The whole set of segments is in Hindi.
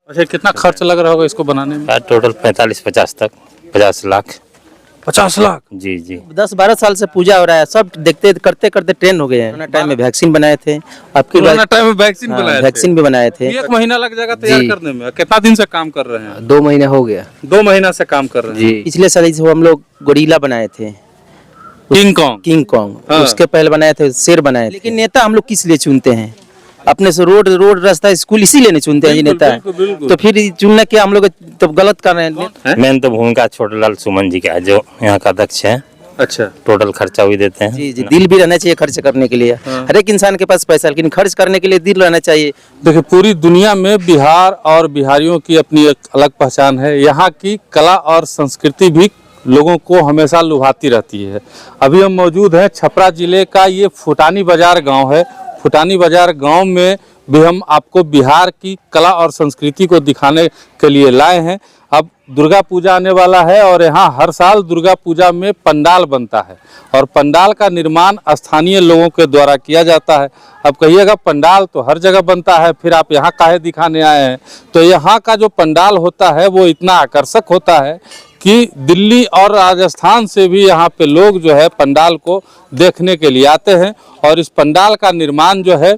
अच्छा, कितना खर्च लग रहा होगा इसको बनाने में? टोटल 45-50 तक, 50 लाख। 50 लाख? जी जी। 10-12 साल से पूजा हो रहा है, सब देखते करते करते ट्रेन हो गए हैं। कोरोना टाइम में वैक्सीन बनाए थे, आपके कोरोना टाइम में वैक्सीन बनाए थे? वैक्सीन भी बनाए थे। 1 महीना लग जाएगा तैयार करने में। कितना दिन से काम कर रहे हैं? 2 महीने हो गया 2 महीना से काम कर रहे हैं जी। पिछले साल से हम लोग गोरिल्ला बनाए थे, किंग कॉन्ग। हाँ। उसके पहले बनाए थे शेर बनाए थे। लेकिन नेता हम लोग किस लिए चुनते हैं? अपने से रोड रास्ता स्कूल इसीलिए नहीं चुनते हैं जी नेता। बिल्कुल। तो फिर चुनने के हम लोग तो गलत कर रहे हैं। मेन तो भूमिका छोटेलाल सुमन जी का है, जो यहाँ का अध्यक्ष है। अच्छा, टोटल खर्चा भी देते हैं। जी जी, दिल भी रहना चाहिए खर्च करने के लिए। हर एक इंसान के पास पैसा, लेकिन खर्च करने के लिए दिल रहना चाहिए। देखिए पूरी दुनिया में बिहार और बिहारियों की अपनी एक अलग पहचान है। यहाँ की कला और संस्कृति भी लोगों को हमेशा लुभाती रहती है। अभी हम मौजूद हैं छपरा जिले का ये फुटानी बाजार गांव है। फुटानी बाजार गांव में भी हम आपको बिहार की कला और संस्कृति को दिखाने के लिए लाए हैं। अब दुर्गा पूजा आने वाला है और यहाँ हर साल दुर्गा पूजा में पंडाल बनता है और पंडाल का निर्माण स्थानीय लोगों के द्वारा किया जाता है। अब कहिएगा पंडाल तो हर जगह बनता है, फिर आप यहाँ काहे दिखाने आए हैं? तो यहाँ का जो पंडाल होता है वो इतना आकर्षक होता है कि दिल्ली और राजस्थान से भी यहाँ पे लोग जो है पंडाल को देखने के लिए आते हैं। और इस पंडाल का निर्माण जो है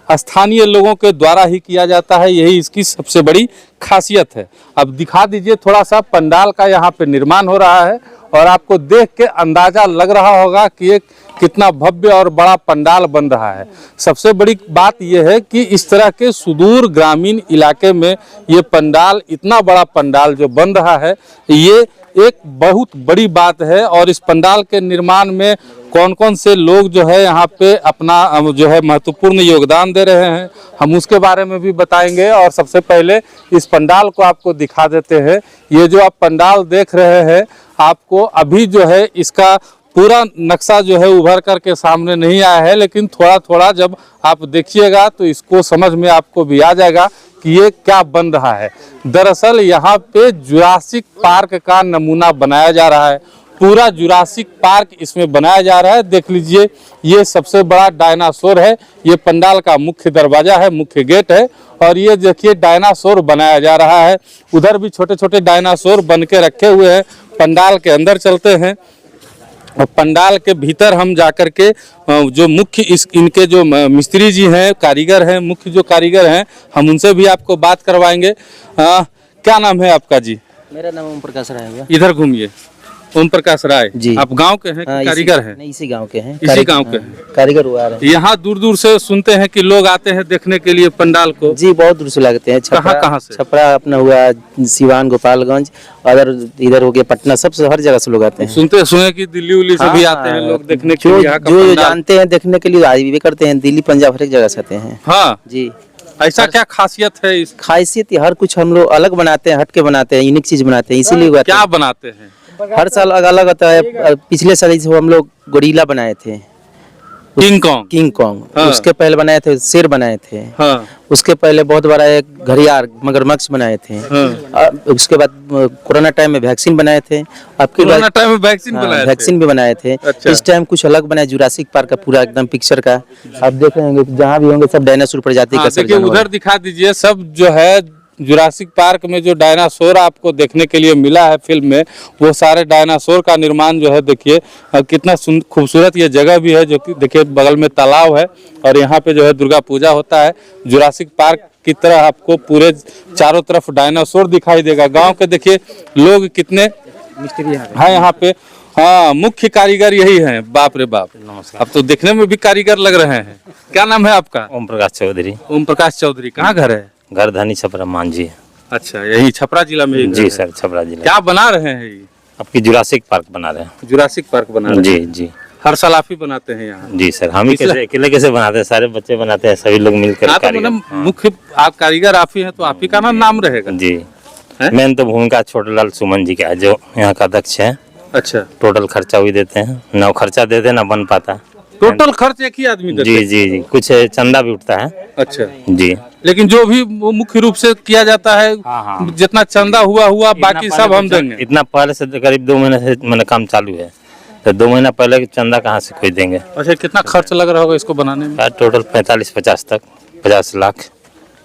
स्थानीय लोगों के द्वारा ही किया जाता है, यही इसकी सबसे बड़ी खासियत है। अब दिखा दीजिए थोड़ा सा पंडाल का यहाँ पे निर्माण हो रहा है और आपको देख के अंदाजा लग रहा होगा कि ये कितना भव्य और बड़ा पंडाल बन रहा है। सबसे बड़ी बात यह है कि इस तरह के सुदूर ग्रामीण इलाके में ये पंडाल, इतना बड़ा पंडाल जो बन रहा है, ये एक बहुत बड़ी बात है। और इस पंडाल के निर्माण में कौन कौन से लोग जो है यहाँ पे अपना जो है महत्वपूर्ण योगदान दे रहे हैं, हम उसके बारे में भी बताएंगे। और सबसे पहले इस पंडाल को आपको दिखा देते हैं। ये जो आप पंडाल देख रहे हैं, आपको अभी जो है इसका पूरा नक्शा जो है उभर करके सामने नहीं आया है, लेकिन थोड़ा थोड़ा जब आप देखिएगा तो इसको समझ में आपको भी आ जाएगा कि ये क्या बन रहा है। दरअसल यहाँ पे जुरासिक पार्क का नमूना बनाया जा रहा है। पूरा जुरासिक पार्क इसमें बनाया जा रहा है। देख लीजिए, ये सबसे बड़ा डायनासोर है। ये पंडाल का मुख्य दरवाजा है, मुख्य गेट है। और ये देखिए डायनासोर बनाया जा रहा है। उधर भी छोटे छोटे डायनासोर बन के रखे हुए हैं। पंडाल के अंदर चलते हैं और पंडाल के भीतर हम जाकर के जो मुख्य इनके जो मिस्त्री जी हैं, कारीगर हैं, मुख्य जो कारीगर हैं, हम उनसे भी आपको बात करवाएंगे। क्या नाम है आपका जी? मेरा नाम ओम प्रकाश राय है। इधर घूमिए। ओम प्रकाश राय जी। आप गांव के हैं कि कारीगर हैं? नहीं, इसी गांव के हैं। इसी गांव के हैं कारीगर हुआ है। यहाँ दूर दूर से सुनते हैं कि लोग आते हैं देखने के लिए पंडाल को। जी, बहुत दूर से लगते हैं। कहाँ से? छपरा अपना हुआ, सिवान, गोपालगंज, और इधर हो गया पटना, सबसे हर जगह से लोग आते हैं। सुने कि दिल्ली उल्ली से भी आते हैं लोग देखने के लिए। जो जानते हैं देखने के लिए आए भी करते हैं। दिल्ली, पंजाब, हर एक जगह से आते हैं। हाँ जी। ऐसा हर क्या खासियत है इस? खासियत हर कुछ हम लोग अलग बनाते हैं, हटके बनाते हैं, यूनिक चीज बनाते हैं, इसीलिए क्या बनाते हैं? हर साल अलग अलग आता है। पिछले साल से हम लोग गोरिल्ला बनाए थे, किंग कॉन्ग। हाँ। उसके पहले बनाए थे शेर बनाए थे। हाँ। उसके पहले बहुत बड़ा एक घड़ियाल मगरमच्छ बनाए थे। हाँ। उसके बाद कोरोना टाइम में वैक्सीन बनाए थे। आपके कोरोना टाइम में वैक्सीन भी बनाए थे। अच्छा। इस टाइम कुछ अलग बनाए, जुरासिक पार्क का पूरा एकदम पिक्चर का। आप देख रहे होंगे जहाँ भी होंगे सब डायनासोर प्रजाति का। देखिए उधर दिखा दीजिए, सब जो है जुरासिक पार्क में जो डायनासोर आपको देखने के लिए मिला है फिल्म में, वो सारे डायनासोर का निर्माण जो है देखिए कितना खूबसूरत ये जगह भी है। जो कि देखिए बगल में तालाब है और यहाँ पे जो है दुर्गा पूजा होता है। जुरासिक पार्क की तरह आपको पूरे चारों तरफ डायनासोर दिखाई देगा। गांव के देखिए लोग कितने मिस्त्री हैं यहाँ पे। हाँ, मुख्य कारीगर यही हैं। बाप रे बाप, अब तो देखने में भी कारीगर लग रहे हैं। क्या नाम है आपका? ओम प्रकाश चौधरी। ओम प्रकाश चौधरी। कहाँ घर है? घर धनी छपरा मांझी। अच्छा, यही छपरा जिला में ही? जी सर, छपरा जिला। क्या बना रहे हैं ये? आपकी जुरासिक पार्क बना रहे हैं। जुरासिक पार्क बना रहे हैं? जी जी। हर साल आप ही बनाते हैं यहाँ? जी सर, हम ही अकेले कैसे बनाते हैं, सारे बच्चे बनाते हैं, सभी लोग मिलकर। तो मुख्य आप कारीगर आप ही हैं, तो आप ही का नाम रहेगा जी। मेन तो भूमिका छोटेलाल सुमन जी का है, जो यहाँ का अध्यक्ष है। अच्छा। टोटल खर्चा भी देते हैं, ना खर्चा देते ना बन पाता। टोटल खर्च एक ही आदमी देते? जी जी जी, कुछ चंदा भी उठता है। अच्छा जी। लेकिन जो भी मुख्य रूप से किया जाता है, जितना चंदा हुआ बाकी सब हम देंगे। इतना पहले से करीब 2 महीने से मैंने काम चालू है, तो 2 महीना पहले चंदा कहाँ से कोई देंगे। अच्छा, कितना खर्च लग रहा होगा इसको बनाने में? टोटल 45-50 तक, 50 लाख।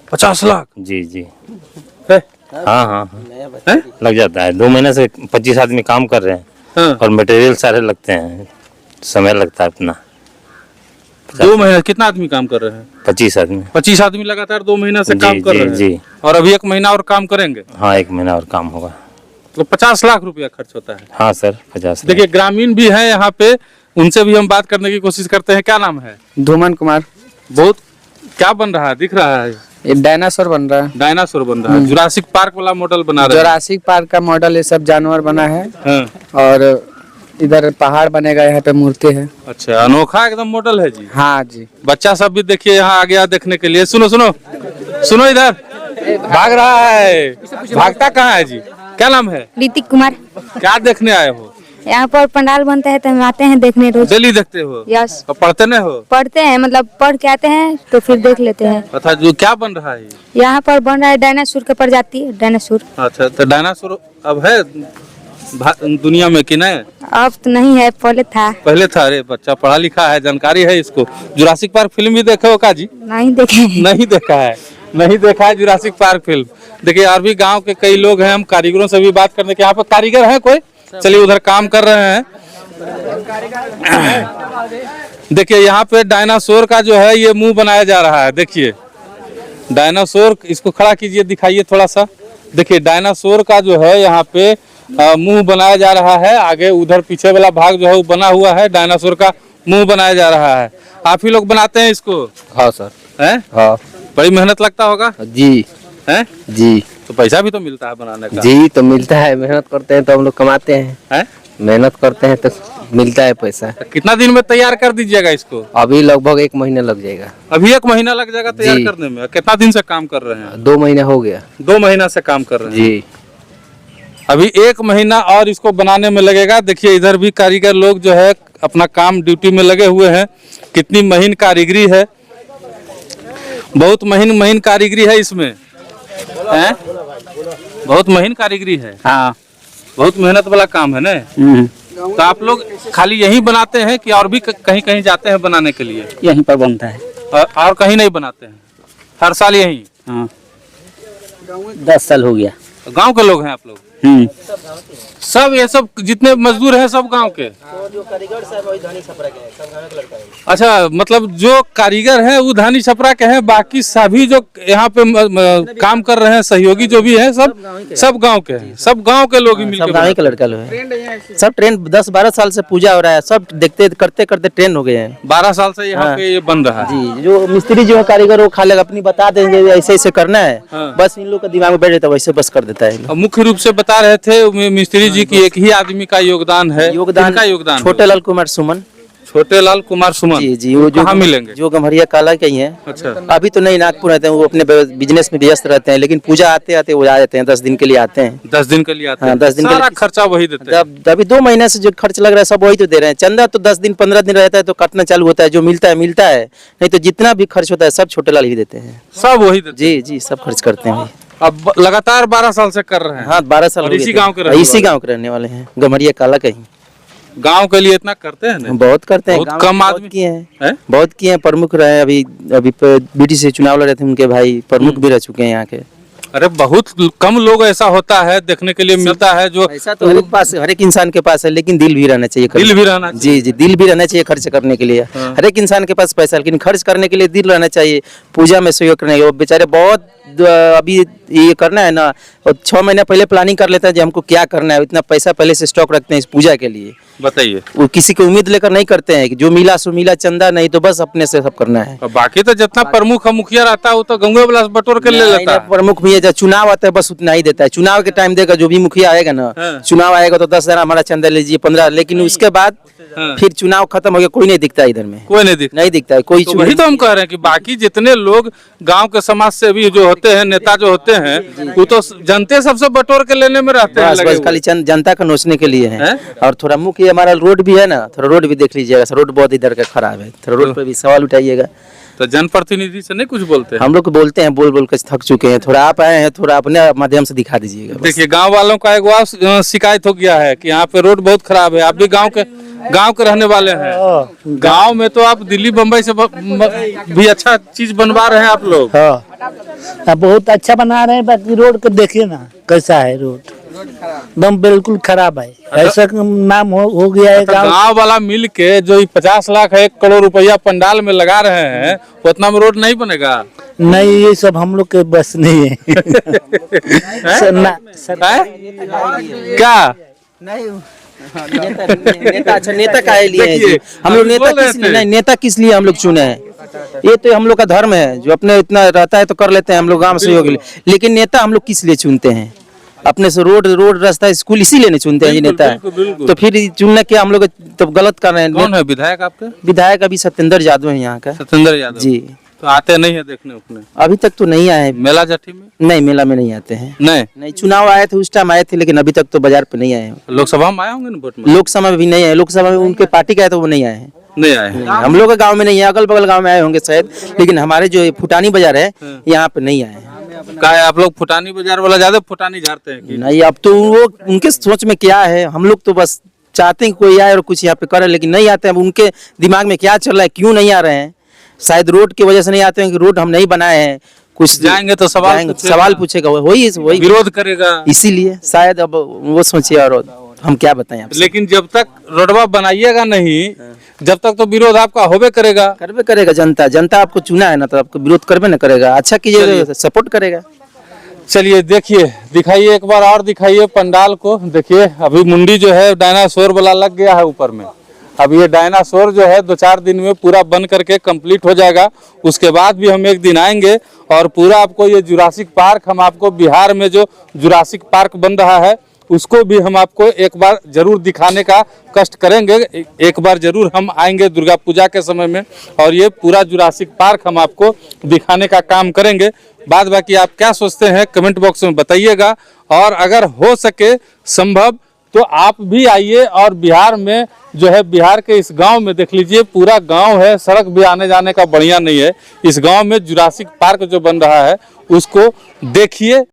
50 लाख? जी जी। है? हाँ हाँ हाँ, हैं? लग जाता है। 2 महीने से 25 आदमी काम कर रहे हैं हाँ। और मटेरियल सारे लगते हैं, समय लगता है अपना। 2 महीने कितना आदमी काम कर रहे हैं? 25 आदमी। 25 आदमी लगातार 2 महीना से जी, काम कर जी, रहे हैं। जी। और अभी 1 महीना और काम करेंगे हाँ, 1 महीना और काम होगा। तो 50 लाख रुपया खर्च होता है। हाँ सर, 50 देखिए ग्रामीण भी है यहाँ पे, उनसे भी हम बात करने की कोशिश करते हैं। क्या नाम है? धूमन कुमार। बहुत क्या बन रहा है? दिख रहा है ये डायनासोर बन रहा है। डायनासोर बन रहा है। जुरासिक पार्क वाला मॉडल बना रहे हैं। जोरासिक पार्क का मॉडल ये सब जानवर बना है। हाँ। और इधर पहाड़ बनेगा, यहाँ पे मूर्ति है। अच्छा, अनोखा एकदम मॉडल है जी। हाँ जी। बच्चा सब भी देखिए यहाँ आ गया देखने के लिए। सुनो सुनो सुनो, इधर भाग रहा है। भागता कहाँ है जी? क्या नाम है? ऋतिक कुमार। क्या देखने आए हो? यहाँ पर पंडाल बनता है तो हम आते हैं देखने रोज। डेली देखते हो? यस। और पढ़ते नहीं हो? पढ़ते हैं, मतलब पढ़ के आते हैं तो फिर देख लेते हैं। अच्छा, जो क्या बन रहा है? यहाँ पर बन रहा है डायनासोर का प्रजाति, डायनासोर। अच्छा, तो डायनासोर अब है दुनिया में कि नहीं? अब तो नहीं है, पहले था। पहले था। अरे बच्चा पढ़ा लिखा है, जानकारी है इसको। जुरासिक पार्क फिल्म भी देखे हो का जी? नहीं देखे। नहीं देखा है, नहीं देखा है जुरासिक पार्क फिल्म। देखिए और भी गांव के कई लोग हैं, हम कारीगरों से भी बात करने के। यहाँ पे कारीगर है कोई? चलिए उधर काम कर रहे हैं। देखिए यहाँ पे डायनासोर का जो है ये मुंह बनाया जा रहा है। देखिए डायनासोर, इसको खड़ा कीजिए, दिखाइए थोड़ा सा। देखिए डायनासोर का जो है यहाँ पे मुंह बनाया जा रहा है। आगे उधर पीछे वाला भाग जो है वो बना हुआ है, डायनासोर का मुंह बनाया जा रहा है। आप ही लोग बनाते हैं इसको? हाँ सर। हैं? हाँ बड़ी मेहनत लगता होगा? जी। हैं? जी। तो पैसा भी तो मिलता है बनाने का। जी तो मिलता है, मेहनत करते हैं तो हम लोग कमाते हैं। हैं? मेहनत करते हैं तो मिलता है पैसा। तो कितना दिन में तैयार कर दीजिएगा इसको? अभी लगभग 1 महीना लग जाएगा। अभी 1 महीना लग जाएगा तैयार जी। करने में? कितना दिन से काम कर रहे हैं? 2 महीना हो गया। 2 महीना से काम कर रहे हैं जी। अभी 1 महीना और इसको बनाने में लगेगा। देखिए इधर भी कारीगर लोग जो है अपना काम ड्यूटी में लगे हुए हैं। कितनी महीन कारीगरी है, बहुत महीन कारीगरी है इसमें। हैं? बहुत महीन कारीगरी है। हाँ। बहुत मेहनत वाला काम है ना। तो आप लोग खाली यहीं बनाते हैं कि और भी कहीं कहीं जाते हैं बनाने के लिए? यहीं पर बनता है। और कहीं नहीं बनाते हैं? हर साल यहीं? हाँ। 10 साल हो गया। गांव के लोग हैं आप लोग? सब ये सब जितने मजदूर हैं सब गांव के? अच्छा, मतलब जो कारीगर हैं वो धानी छपरा के हैं, बाकी सभी जो यहाँ पे काम कर रहे हैं सहयोगी जो भी हैं सब गांव के हैं। सब गांव के लोग ही मिलकर? सब गाँव के लड़का लोग हैं। सब ट्रेन 10-12 साल से पूजा हो रहा है, सब देखते करते करते ट्रेन हो गए हैं। 12 साल से यहाँ पे ये बन रहा है? जी। जो मिस्त्री जो है कारीगर वो खाली अपनी बता देंगे ऐसे ऐसे करना है। हाँ। बस इन लोग का दिमाग में बैठ जाता है, वैसे बस कर देता है। मुख्य रूप से बता रहे थे मिस्त्री जी की एक ही आदमी का योगदान है। किनका योगदान? छोटे लाल कुमार सुमन। छोटे लाल कुमार सुमन। जी जी। वो जो कहाँ मिलेंगे? जो गम्हरिया काला के ही हैं। अच्छा। अभी तो नहीं, नागपुर रहते हैं, वो अपने बिजनेस में व्यस्त रहते हैं, लेकिन पूजा आते आते वो आ जाते हैं। 10 दिन के लिए आते हैं। 10 दिन के लिए आते हैं? हाँ, 10 दिन के सारा लिए। खर्चा वही देते हैं? अभी 2 महीने से जो खर्च लग रहा है सब वही तो दे रहे हैं। चंदा तो 10 दिन 15 दिन रहता है तो कटना चालू होता है, जो मिलता है मिलता है, नहीं तो जितना भी खर्च होता है सब छोटे लाल ही देते हैं। सब वही देते जी जी, सब खर्च करते हैं। अब लगातार 12 साल से कर रहे हैं? हाँ, 12 साल और हो गए इसी थे। गांव के रहने इसी वाले? गांव के रहने वाले हैं, गम्हरिया काला के ही। गांव के लिए इतना करते हैं ना? बहुत करते हैं। बहुत गांव कम में आदमी बहुत किए हैं। हैं? बहुत किए हैं, प्रमुख रहे। अभी बीटी से चुनाव लड़ रहे थे, उनके भाई प्रमुख भी रह चुके हैं यहाँ के। अरे बहुत कम लोग ऐसा होता है देखने के लिए मिलता है जो ऐसा तो हर एक इंसान के पास है, लेकिन दिल भी रहना चाहिए। दिल भी रहना चाहिए। जी जी, दिल भी रहना चाहिए खर्च करने के लिए। हाँ। हर एक इंसान के पास पैसा, लेकिन खर्च करने के लिए दिल रहना चाहिए। पूजा में सहयोग करने के लिए बेचारे बहुत अभी ये करना है ना, और 6 महीने पहले प्लानिंग कर लेते हैं जो हमको क्या करना है। इतना पैसा पहले से स्टॉक रखते हैं इस पूजा के लिए। बताइए। वो किसी की उम्मीद लेकर नहीं करते हैं कि जो मिला सो मिला, चंदा नहीं तो बस अपने से सब करना है। और बाकी तो जितना प्रमुख मुखिया रहता है वो तो गंगे वाला बटोर के ले लेता है। प्रमुख भी है, जब चुनाव आता है बस उतना ही देता है। चुनाव के टाइम देगा, जो भी मुखिया आएगा ना, हाँ। चुनाव आएगा तो 10,000 हमारा चंदा लीजिए, 15, लेकिन उसके बाद हाँ। फिर चुनाव खत्म हो गया, कोई नहीं दिखता इधर में। कोई नहीं दिखता। नहीं दिखता है कोई। तो वही तो हम कह रहे हैं कि बाकी जितने लोग गांव के समाज से भी जो होते हैं, नेता जो होते हैं, वो तो जनते सबसे बटोर के लेने में रहते हैं बस लगे बस हुए। खाली जनता का नोचने के लिए है। हैं? और थोड़ा मुख्य हमारा रोड भी है ना, थोड़ा रोड भी देख लीजिएगा। रोड बहुत इधर का खराब है, थोड़ा रोड पे भी सवाल उठाइएगा। तो जनप्रतिनिधि से नहीं कुछ बोलते हैं? हम लोग को बोलते हैं, बोल बोल कर थक चुके हैं। थोड़ा आप आए हैं, थोड़ा अपने माध्यम से दिखा दीजिएगा बस। देखिए गांव वालों का एक और शिकायत हो गया है कि यहाँ पे रोड बहुत खराब है। आप भी गांव के रहने वाले हैं। गांव में तो आप दिल्ली बम्बई से भी अच्छा चीज बनवा रहे हैं आप लोग। बहुत अच्छा बना रहे हैं, बाकी रोड को देखिए ना कैसा है रोड, एकदम बिल्कुल खराब है। ऐसा नाम हो गया है गाँव। गांव वाला मिल के जो 50 लाख 1 करोड़ रुपया पंडाल में लगा रहे हैं, उतना में रोड नहीं बनेगा। नहीं, ये सब हम लोग के बस नहीं है। क्या नहीं नेता अच्छा नेता काहे लिए हैं जी? देखिए, हम लोग अभी नेता बोल रहे किस लिए थे। नहीं, नेता किस लिए हम लोग चुने हैं? ये तो हम लोग का धर्म है, जो अपने इतना रहता है तो कर लेते हैं हम लोग गांव सहयोग के लिए। लेकिन नेता हम लोग किस लिए चुनते हैं? अपने से रोड रास्ता स्कूल इसीलिए नहीं चुनते हैं जी बिल्कुल, नेता। बिल्कुल, बिल्कुल। तो फिर चुनने के हम लोग तो गलत कर रहे हैं। कौन है विधायक आपके? विधायक अभी सत्येंद्र यादव है यहाँ का सत्येंद्र यादव जी। तो आते नहीं है देखने उतने? अभी तक तो नहीं आए हैं। मेला जट्टी में नहीं, मेला में नहीं आते हैं। नहीं, नहीं, चुनाव आए थे उस टाइम आए थे, लेकिन अभी तक तो बाजार पे नहीं आए हैं। लोकसभा में आए होंगे ना वोट में? लोकसभा में भी नहीं आए, लोकसभा में उनके पार्टी का है तो वो नहीं आए हैं। नहीं आए हैं। हम लोग के गांव में नहीं है, अगल बगल गांव में आए होंगे शायद, लेकिन हमारे जो फुटानी बाजार है यहाँ पे नहीं आए हैं। का है आप लोग फुटानी बाजार वाला ज्यादा फुटानी झाड़ते हैं कि? नहीं, अब तो वो उनके सोच में क्या है, हम लोग तो बस चाहते हैं कि कोई आए और कुछ यहाँ पे करे, लेकिन नहीं आते हैं। अब उनके दिमाग में क्या चल रहा है, क्यों नहीं आ रहे हैं? शायद रोड की वजह से नहीं आते हैं कि रोड हम नहीं बनाए हैं। कुछ जाएंगे तो सवाल पूछेगा, वही विरोध करेगा। इसीलिए शायद अब वो सोचिए, और हम क्या बताएं आपसे। लेकिन जब तक रोडवा बनाइएगा नहीं, जब तक तो विरोध आपका होबे करेगा। करबे करेगा, जनता आपको चुना है ना, तो आपको विरोध करबे ना करेगा। अच्छा कीजिए, सपोर्ट करेगा। चलिए देखिए, दिखाइए एक बार और दिखाइए पंडाल को। देखिए अभी मुंडी जो है डायनासोर वाला लग गया है ऊपर में। अब ये डायनासोर जो है 2-4 दिन में पूरा बन करके कंप्लीट हो जाएगा। उसके बाद भी हम एक दिन आएंगे और पूरा आपको ये जुरासिक पार्क, हम आपको बिहार में जो जुरासिक पार्क बन रहा है उसको भी हम आपको एक बार जरूर दिखाने का कष्ट करेंगे। एक बार जरूर हम आएंगे दुर्गा पूजा के समय में और ये पूरा जुरासिक पार्क हम आपको दिखाने का काम करेंगे। बाद बाकी आप क्या सोचते हैं कमेंट बॉक्स में बताइएगा, और अगर हो सके संभव तो आप भी आइए और बिहार में जो है, बिहार के इस गांव में देख लीजिए, पूरा गांव है, सड़क भी आने जाने का बढ़िया नहीं है। इस गांव में जुरासिक पार्क जो बन रहा है उसको देखिए।